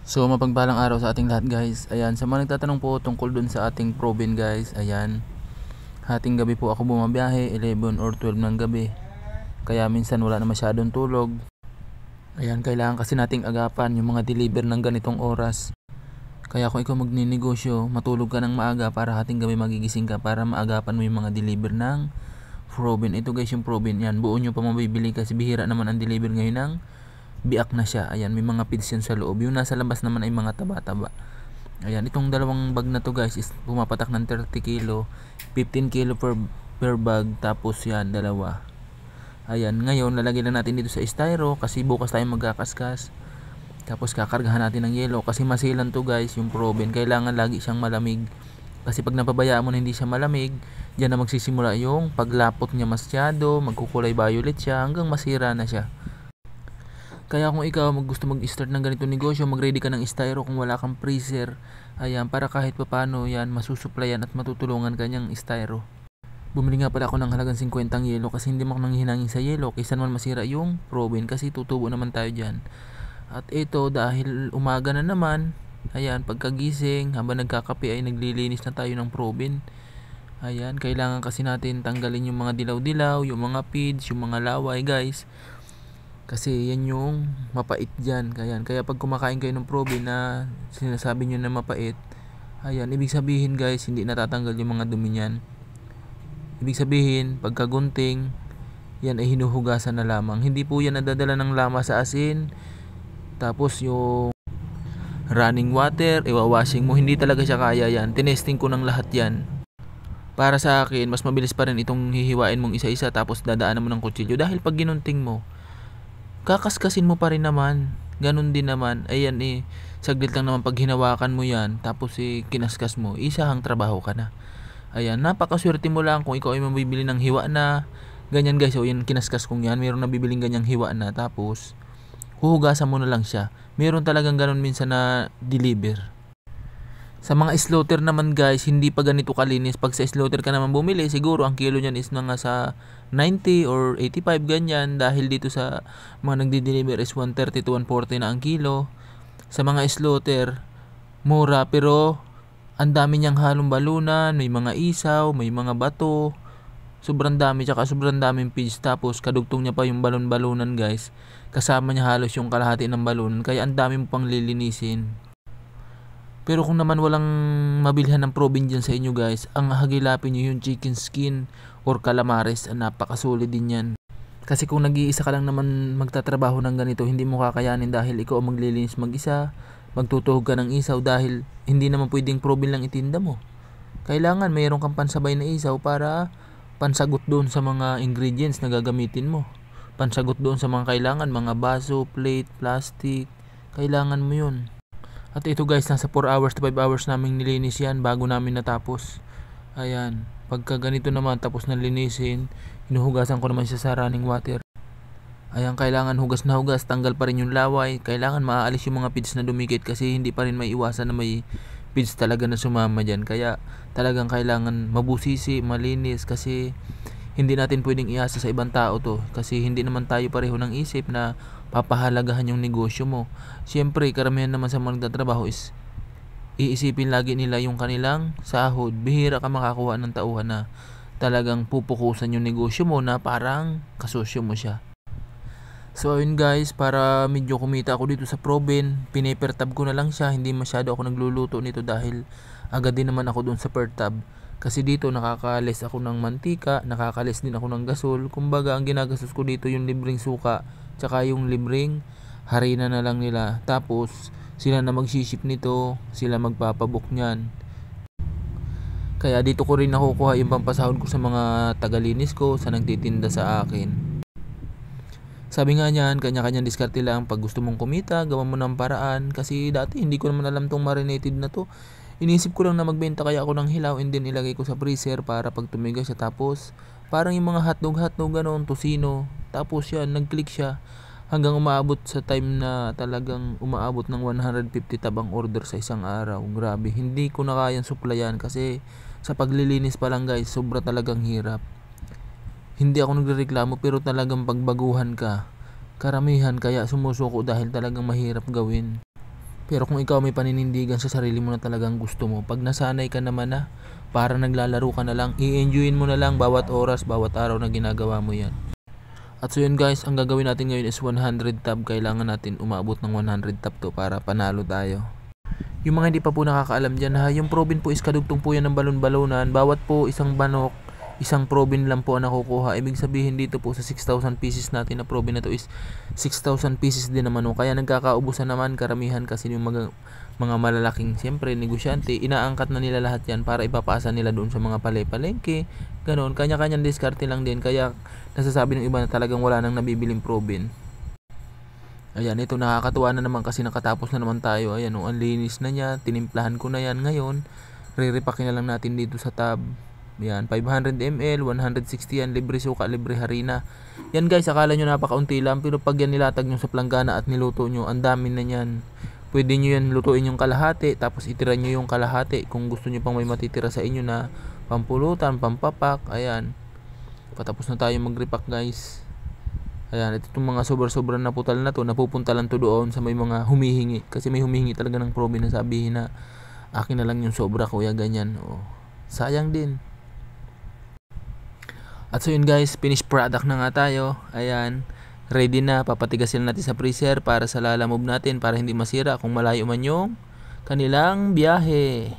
So mapagpalang araw sa ating lahat guys. Ayan, sa mga nagtatanong po tungkol dun sa ating proben guys. Ayan, hating gabi po ako bumabiyahe, 11 or 12 ng gabi. Kaya minsan wala na masyadong tulog. Ayan, kailangan kasi nating agapan yung mga deliver ng ganitong oras. Kaya kung ikaw magninegosyo, matulog ka ng maaga para hating gabi magigising ka para maagapan mo yung mga deliver ng proben. Ito guys yung proben, yan, buo nyo pa mabibili kasi bihira naman ang deliver ngayon ng biak na siya. Ayan, may mga feeds yan sa loob. Yung nasa labas naman ay mga taba-taba. Ayan, itong dalawang bag na to guys is pumapatak ng 30 kilo, 15 kilo per bag, tapos yan, dalawa. Ayan, ngayon lalagay lang natin dito sa styro kasi bukas tayo magkakaskas. Tapos kakargahan natin ng yelo kasi masilan to guys, yung proben. Kailangan lagi siyang malamig. Kasi pag napabayaan mo na hindi siya malamig, diyan na magsisimula yung paglapot niya masyado, magkukulay violet siya hanggang masira na siya. Kaya kung ikaw gusto mag-start ng ganitong negosyo, mag-ready ka ng styro kung wala kang freezer. Ayan, para kahit papano yan, masusuplayan at matutulungan kanyang styro. Bumili nga pala ako ng halagang 50 yelo kasi hindi mo ako nanghihinangin sa yelo kaysa naman masira yung proben kasi tutubo naman tayo dyan. At ito, dahil umaga na naman, ayan, pagkagising, habang nagkakape ay naglilinis na tayo ng proben. Ayan, kailangan kasi natin tanggalin yung mga dilaw-dilaw, yung mga feeds, yung mga laway guys. Kasi yan yung mapait dyan. Kaya pag kumakain kayo ng proben na sinasabi nyo na mapait, ayan, ibig sabihin guys, hindi natatanggal yung mga dumi nyan. Ibig sabihin, pagkagunting, yan ay hinuhugasan na lamang. Hindi po yan nadadala ng lama sa asin. Tapos yung running water, iwawashing mo, hindi talaga siya kaya yan. Tinesting ko ng lahat yan. Para sa akin, mas mabilis pa rin itong hihiwain mong isa-isa tapos dadaanan mo ng kutsilyo. Dahil pag ginunting mo, kakaskasin mo pa rin naman. Ganun din naman. Ayan saglit lang naman pag hinawakan mo yan. Tapos kinaskas mo. Isahang trabaho ka na. Ayan, napakaswerte mo lang kung ikaw ay mabibili ng hiwa na. Ganyan guys. O yan, kinaskas kong yan. Meron nabibiling ganyang hiwa na. Tapos, huhugasan mo na lang siya. Meron talagang ganun minsan na deliver. Sa mga slaughter naman guys, hindi pa ganito kalinis. Pag sa slaughter ka naman bumili, siguro ang kilo niyan is mga sa 90 or 85 ganyan. Dahil dito sa mga nagdi-deliver is 130 to 140 na ang kilo. Sa mga slaughter, mura pero ang dami niyang halong balunan, may mga isaw, may mga bato. Sobrang dami, tsaka sobrang daming feeds. Tapos kadugtong niya pa yung balon-balunan guys. Kasama niya halos yung kalahati ng balunan. Kaya ang dami mo pang lilinisin. Pero kung naman walang mabilhan ng proben dyan sa inyo guys, ang hagilapin nyo yung chicken skin or calamares, napakasulit din yan. Kasi kung nag-iisa ka lang naman magtatrabaho ng ganito, hindi mo kakayanin dahil ikaw ang maglilinis mag-isa, magtutuhog ka ng isaw dahil hindi naman pwedeng proben lang itinda mo. Kailangan mayroon kang pansabay na isaw para pansagot doon sa mga ingredients na gagamitin mo. Pansagot doon sa mga kailangan, mga baso, plate, plastic, kailangan mo yun. At ito guys, nasa 4 hours to 5 hours namin nilinis yan bago namin natapos. Ayan, pagka ganito naman tapos na linisin, hinuhugasan ko naman siya sa running water. Ayan, kailangan hugas na hugas, tanggal pa rin yung laway. Kailangan maaalis yung mga feeds na dumikit kasi hindi pa rin may iwasan na may feeds talaga na sumama dyan. Kaya talagang kailangan mabusisi, malinis kasi hindi natin pwedeng iasa sa ibang tao to. Kasi hindi naman tayo pareho ng isip na papahalagahan yung negosyo mo. Siyempre, karamihan naman sa mga nagtatrabaho is iisipin lagi nila yung kanilang sahod. Bihira ka makakuha ng tauhan na talagang pupukusan yung negosyo mo na parang kasosyo mo siya. So ayun guys, para medyo kumita ako dito sa proben, pinipertab ko na lang siya. Hindi masyado ako nagluluto nito dahil agad din naman ako dun sa per tab. Kasi dito nakakales ako ng mantika, nakakales din ako ng gasol. Kumbaga ang ginagastos ko dito yung libreng suka, tsaka yung libreng harina na lang nila. Tapos sila na magsiship nito, sila magpapabok niyan. Kaya dito ko rin nakukuha yung pampasahod ko sa mga tagalinis ko, sa nagtitinda sa akin. Sabi nga niyan, kanya-kanyang diskarte lang. Pag gusto mong kumita, gawa mo ng paraan. Kasi dati hindi ko naman alam tong marinated na to. Inisip ko lang na magbenta kaya ako ng hilaw and then ilagay ko sa freezer para pag tumigas siya. Tapos parang yung mga hotdog gano'n, tosino. Tapos yan, nag-click siya. Hanggang umaabot sa time na talagang umaabot ng 150 tabang order sa isang araw. Grabe, hindi ko na kayang suplayan kasi sa paglilinis pa lang guys, sobra talagang hirap. Hindi ako nagrereklamo pero talagang pagbaguhan ka. Karamihan kaya sumusuko dahil talagang mahirap gawin. Pero kung ikaw may paninindigan sa sarili mo na talagang gusto mo, pag nasanay ka naman na, para naglalaro ka na lang, i-enjoyin mo na lang bawat oras, bawat araw na ginagawa mo yan. At so yun guys, ang gagawin natin ngayon is 100 tab. Kailangan natin umabot ng 100 tab to para panalo tayo. Yung mga hindi pa po nakakaalam dyan ha, yung Probin po is kadugtong po yan ng balon-balonan. Bawat po isang banok, isang Probin lang po ang nakukuha. Ibig sabihin dito po sa 6,000 pieces natin na Probin na to is 6,000 pieces din naman. Kaya nagkakaubusan naman karamihan kasi yung mga malalaking siyempre negosyante, inaangkat na nila lahat yan para ipapasa nila doon sa mga palengke. Ganon, kanya-kanyang diskarte lang din. Kaya nasasabi ng iba na talagang wala nang nabibiling Probin. Ayan, ito nakakatuwa na naman kasi nakatapos na naman tayo. Ayan, ang linis na niya. Tinimplahan ko na yan ngayon. Re-repack na lang natin dito sa tab. Ayan, 500 ml, 160 yan. Libre suka, libre harina. Yan guys, akala nyo napakaunti lang. Pero pag yan nilatag nyo sa planggana at niluto nyo, ang dami na yan. Pwede nyo yan lutuin yung kalahati. Tapos itira nyo yung kalahati. Kung gusto nyo pang may matitira sa inyo na pampulutan, pampapak. Ayan. Patapos na tayo mag-repack guys. Ayan, ito itong mga sobrang na putal na to, napupunta lang to doon sa may mga humihingi. Kasi may humihingi talaga ng Probin na sabihin na akin na lang yung sobra kuya, ganyan. O, sayang din. At so yun guys, finished product na nga tayo. Ayan, ready na. Papatigasin natin sa freezer para sa lalamove natin para hindi masira kung malayo man yung kanilang biyahe.